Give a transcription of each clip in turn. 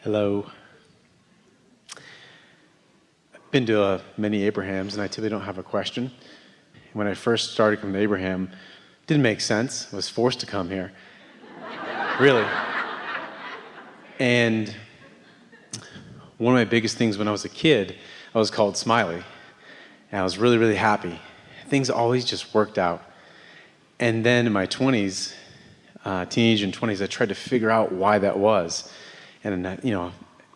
Hello. I've been to many Abrahams, and I typically don't have a question. When I first started coming to Abraham, it didn't make sense. I was forced to come here. Really. And one of my biggest things when I was a kid, I was called Smiley. And I was really, really happy. Things always just worked out. And then in my 20s, teenage and 20s, I tried to figure out why that was. And,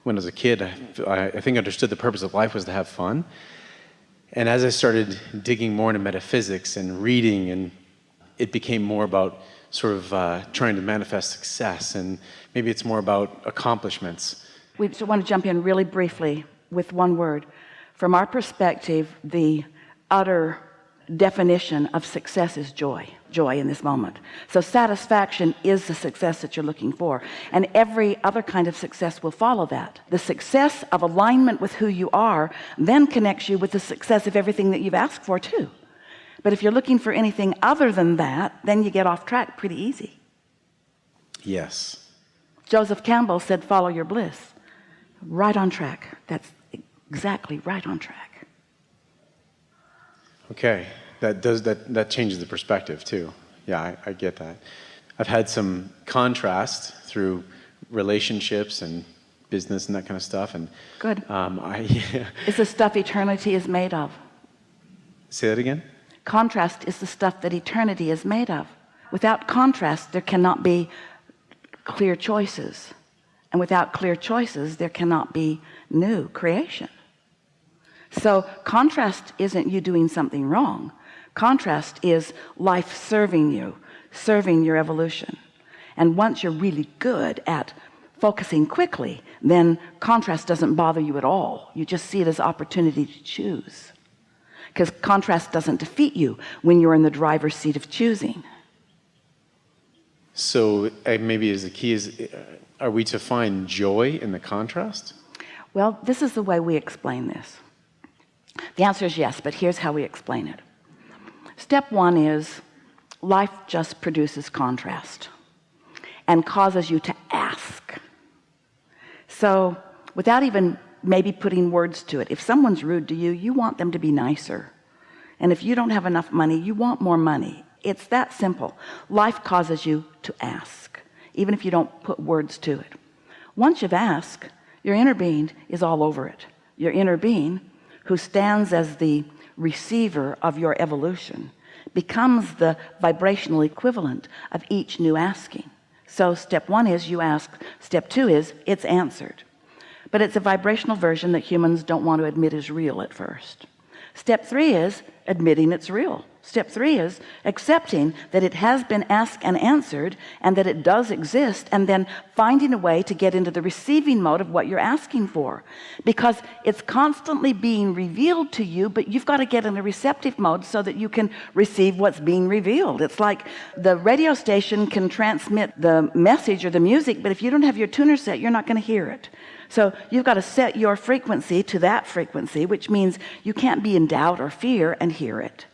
when I was a kid, I think I understood the purpose of life was to have fun. And as I started digging more into metaphysics and reading, and it became more about sort of trying to manifest success, and maybe it's more about accomplishments. We just want to jump in really briefly with one word. From our perspective, the utter definition of success is joy in this moment. So satisfaction is the success that you're looking for, and every other kind of success will follow that. The success of alignment with who you are then connects you with the success of everything that you've asked for too. But if you're looking for anything other than that, then you get off track pretty easy. Yes. Joseph Campbell said, follow your bliss. Right on track. That's exactly right on track. Okay. That changes the perspective too. Yeah, I get that. I've had some contrast through relationships and business and that kind of stuff. And good. It's the stuff eternity is made of. Say that again? Contrast is the stuff that eternity is made of. Without contrast, there cannot be clear choices. And without clear choices, there cannot be new creation. So contrast isn't you doing something wrong. Contrast is life serving you, serving your evolution. And once you're really good at focusing quickly, then contrast doesn't bother you at all. You just see it as opportunity to choose. Because contrast doesn't defeat you when you're in the driver's seat of choosing. So maybe as the key is, are we to find joy in the contrast? Well, this is the way we explain this. The answer is yes, but here's how we explain it. Step one is life just produces contrast and causes you to ask. So without even maybe putting words to it, if someone's rude to you, you want them to be nicer. And if you don't have enough money, you want more money. It's that simple. Life causes you to ask, even if you don't put words to it. Once you've asked, your inner being is all over it. Your inner being, who stands as the receiver of your evolution, becomes the vibrational equivalent of each new asking. So step one is you ask. Step two is it's answered. But it's a vibrational version that humans don't want to admit is real at first. Step three is admitting it's real. Step three is accepting that it has been asked and answered, and that it does exist, and then finding a way to get into the receiving mode of what you're asking for, because it's constantly being revealed to you, but you've got to get in a receptive mode so that you can receive what's being revealed. It's like the radio station can transmit the message or the music, but if you don't have your tuner set, you're not going to hear it. So you've got to set your frequency to that frequency, which means you can't be in doubt or fear and hear it.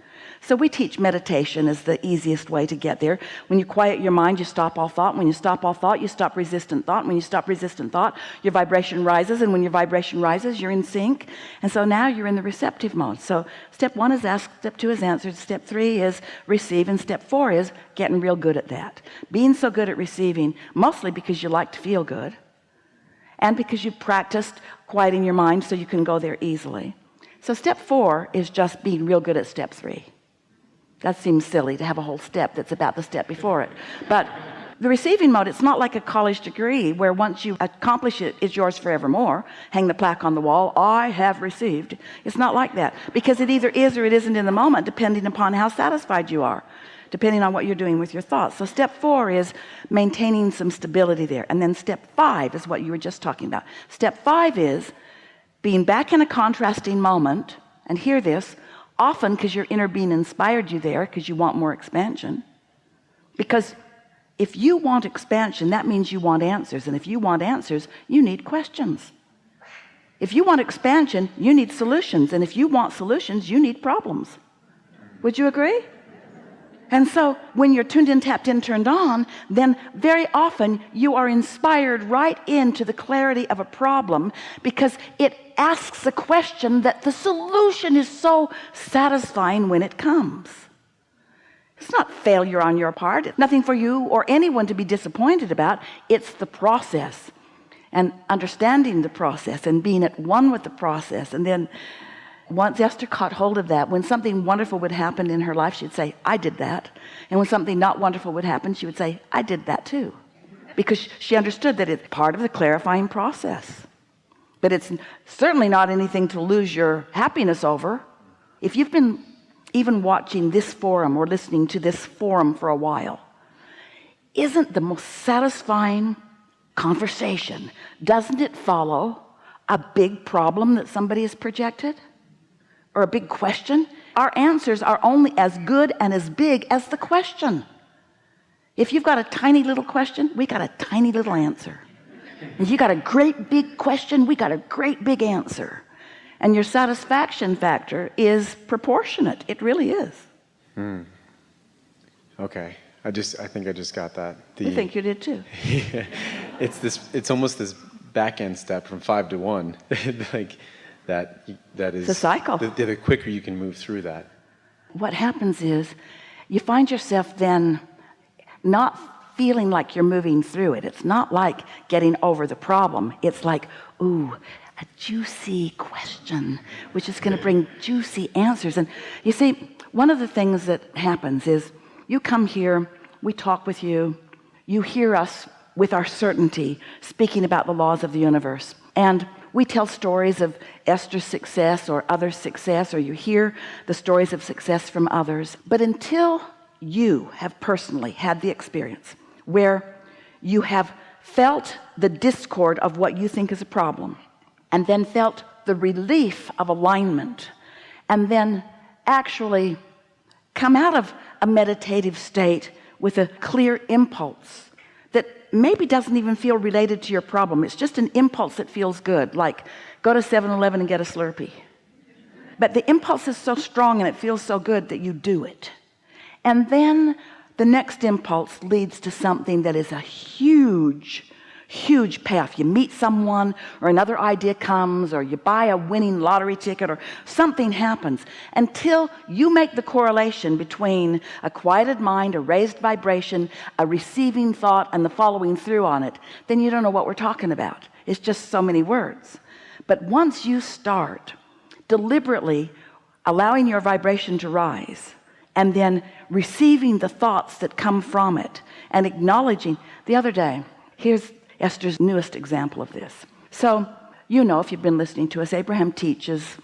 So we teach meditation as the easiest way to get there. When you quiet your mind, you stop all thought. When you stop all thought, you stop resistant thought. When you stop resistant thought, your vibration rises. And when your vibration rises, you're in sync. And so now you're in the receptive mode. So step one is ask, step two is answered, step three is receive, and step four is getting real good at that. Being so good at receiving, mostly because you like to feel good, and because you've practiced quieting your mind so you can go there easily. So step four is just being real good at step three. That seems silly to have a whole step that's about the step before it. But the receiving mode, it's not like a college degree where once you accomplish it, it's yours forevermore. Hang the plaque on the wall, I have received. It's not like that, because it either is or it isn't in the moment, depending upon how satisfied you are, depending on what you're doing with your thoughts. So step four is maintaining some stability there. And then step five is what you were just talking about. Step five is being back in a contrasting moment, and hear this, often because your inner being inspired you there because you want more expansion. Because if you want expansion, that means you want answers. And if you want answers, you need questions. If you want expansion, you need solutions. And if you want solutions, you need problems. Would you agree? And so when you're tuned in, tapped in, turned on, then very often you are inspired right into the clarity of a problem, because it asks a question that the solution is so satisfying when it comes. It's not failure on your part. It's nothing for you or anyone to be disappointed about. It's the process, and understanding the process and being at one with the process. And then once Esther caught hold of that, when something wonderful would happen in her life, she'd say, I did that. And when something not wonderful would happen, she would say, I did that too. Because she understood that it's part of the clarifying process. But it's certainly not anything to lose your happiness over. If you've been even watching this forum or listening to this forum for a while, isn't the most satisfying conversation, doesn't it follow a big problem that somebody has projected? Or a big question? Our answers are only as good and as big as the question. If you've got a tiny little question, we got a tiny little answer. If you got a great big question, we got a great big answer. And your satisfaction factor is proportionate. It really is. Okay. I think I just got that. You think you did too. It's almost this back end step from 5 to 1. Like that is the cycle. The quicker you can move through that. What happens is you find yourself then not feeling like you're moving through it. It's not like getting over the problem. It's like, ooh, a juicy question, which is going to bring juicy answers. And you see, one of the things that happens is you come here, we talk with you, you hear us with our certainty speaking about the laws of the universe. And we tell stories of Esther's success or others' success, or you hear the stories of success from others. But until you have personally had the experience where you have felt the discord of what you think is a problem, and then felt the relief of alignment, and then actually come out of a meditative state with a clear impulse that maybe doesn't even feel related to your problem. It's just an impulse that feels good, like go to 7-Eleven and get a Slurpee. But the impulse is so strong and it feels so good that you do it. And then the next impulse leads to something that is a huge payoff. You meet someone, or another idea comes, or you buy a winning lottery ticket, or something happens. Until you make the correlation between a quieted mind, a raised vibration, a receiving thought, and the following through on it, then you don't know what we're talking about. It's just so many words. But once you start deliberately allowing your vibration to rise, and then receiving the thoughts that come from it, and acknowledging. The other day, here's Esther's newest example of this. So, you know, if you've been listening to us, Abraham teaches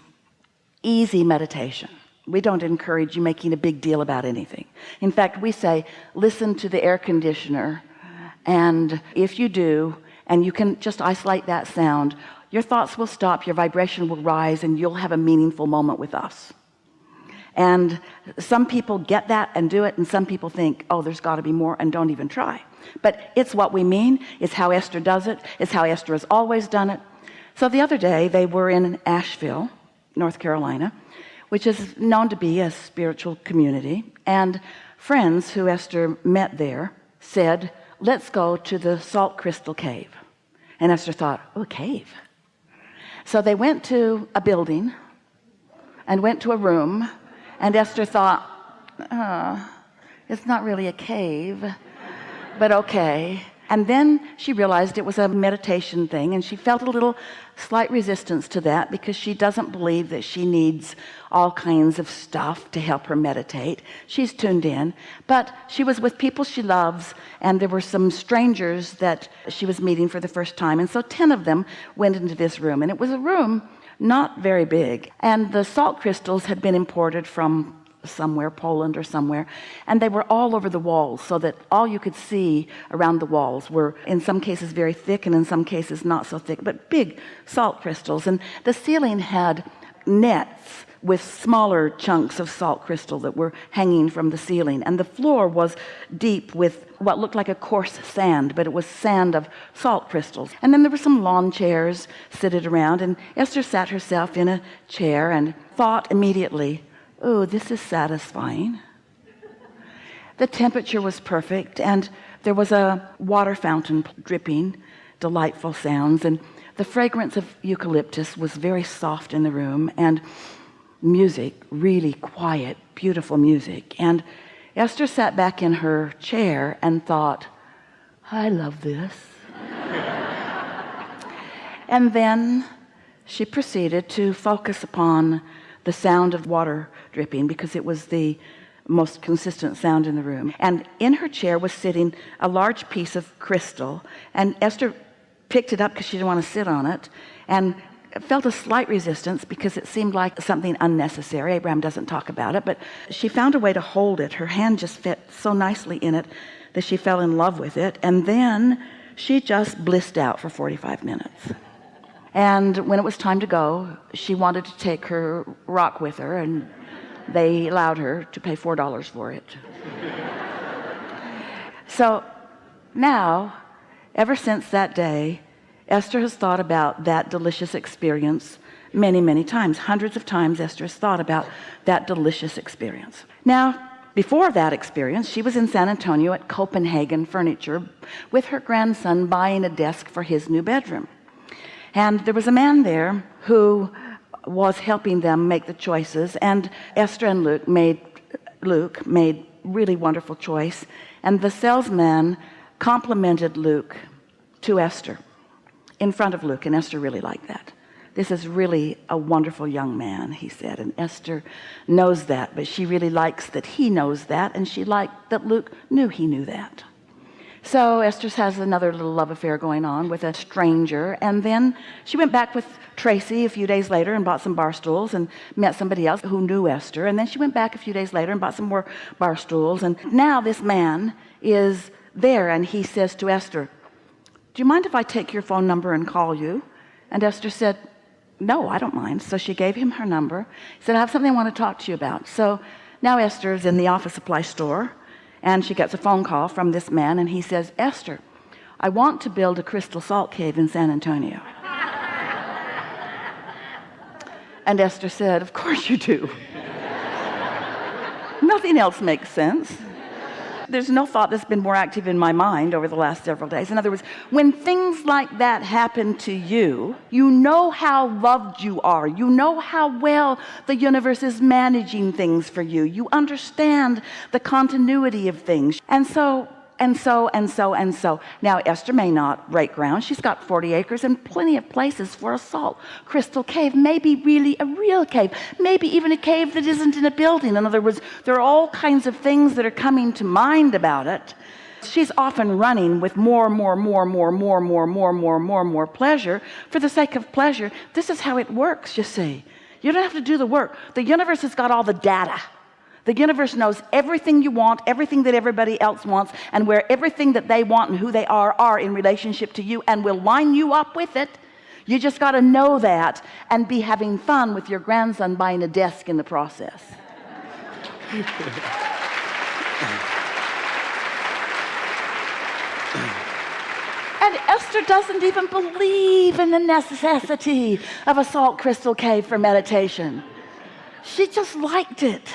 easy meditation. We don't encourage you making a big deal about anything. In fact, we say, listen to the air conditioner, and if you do, and you can just isolate that sound, your thoughts will stop, your vibration will rise, and you'll have a meaningful moment with us. And some people get that and do it, and some people think, oh, there's got to be more, and don't even try. But it's what we mean. It's how Esther does it. It's how Esther has always done it. So the other day, they were in Asheville, North Carolina, which is known to be a spiritual community. And friends who Esther met there said, let's go to the Salt Crystal Cave. And Esther thought, oh, a cave. So they went to a building and went to a room. And Esther thought, oh, it's not really a cave, but okay. And then she realized it was a meditation thing, and she felt a little slight resistance to that, because she doesn't believe that she needs all kinds of stuff to help her meditate. She's tuned in, but she was with people she loves, and there were some strangers that she was meeting for the first time. And so 10 of them went into this room, and it was a room not very big, and the salt crystals had been imported from somewhere, Poland or somewhere, and they were all over the walls, so that all you could see around the walls were in some cases very thick, and in some cases not so thick, but big salt crystals. And the ceiling had nets with smaller chunks of salt crystal that were hanging from the ceiling, and the floor was deep with what looked like a coarse sand, but it was sand of salt crystals. And then there were some lawn chairs seated around, and Esther sat herself in a chair and thought immediately, oh, this is satisfying. the temperature was perfect, and there was a water fountain dripping, delightful sounds, and the fragrance of eucalyptus was very soft in the room, and music, really quiet, beautiful music. And Esther sat back in her chair and thought, I love this. And then she proceeded to focus upon the sound of water dripping, because it was the most consistent sound in the room. And in her chair was sitting a large piece of crystal, and Esther picked it up because she didn't want to sit on it, and felt a slight resistance because it seemed like something unnecessary. Abraham doesn't talk about it, but she found a way to hold it. Her hand just fit so nicely in it that she fell in love with it, and then she just blissed out for 45 minutes. And when it was time to go, she wanted to take her rock with her, and they allowed her to pay $4 for it. So now, ever since that day, Esther has thought about that delicious experience many, many times. Hundreds of times Esther has thought about that delicious experience. Now, before that experience, she was in San Antonio at Copenhagen Furniture with her grandson buying a desk for his new bedroom. And there was a man there who was helping them make the choices, and Esther and Luke made really wonderful choice, and the salesman complimented Luke to Esther in front of Luke, and Esther really liked that. This is really a wonderful young man, he said, and Esther knows that, but she really likes that he knows that, and she liked that Luke knew he knew that. So Esther has another little love affair going on with a stranger, and then she went back with Tracy a few days later and bought some bar stools and met somebody else who knew Esther, and then she went back a few days later and bought some more bar stools, and now this man is there, and he says to Esther, do you mind if I take your phone number and call you? And Esther said, no, I don't mind. So she gave him her number. He said, I have something I want to talk to you about. So now Esther is in the office supply store, and she gets a phone call from this man, and he says, Esther, I want to build a crystal salt cave in San Antonio. And Esther said, of course you do. Nothing else makes sense. There's no thought that's been more active in my mind over the last several days. In other words, when things like that happen to you, you know how loved you are. You know how well the universe is managing things for you. You understand the continuity of things. And so. Now, Esther may not break ground. She's got 40 acres and plenty of places for a salt crystal cave, maybe really a real cave, maybe even a cave that isn't in a building. In other words, there are all kinds of things that are coming to mind about it. She's often running with more pleasure for the sake of pleasure. This is how it works, you see. You don't have to do the work. The universe has got all the data. The universe knows everything you want, everything that everybody else wants, and where everything that they want and who they are in relationship to you, and will line you up with it. You just got to know that and be having fun with your grandson buying a desk in the process. And Esther doesn't even believe in the necessity of a salt crystal cave for meditation. She just liked it.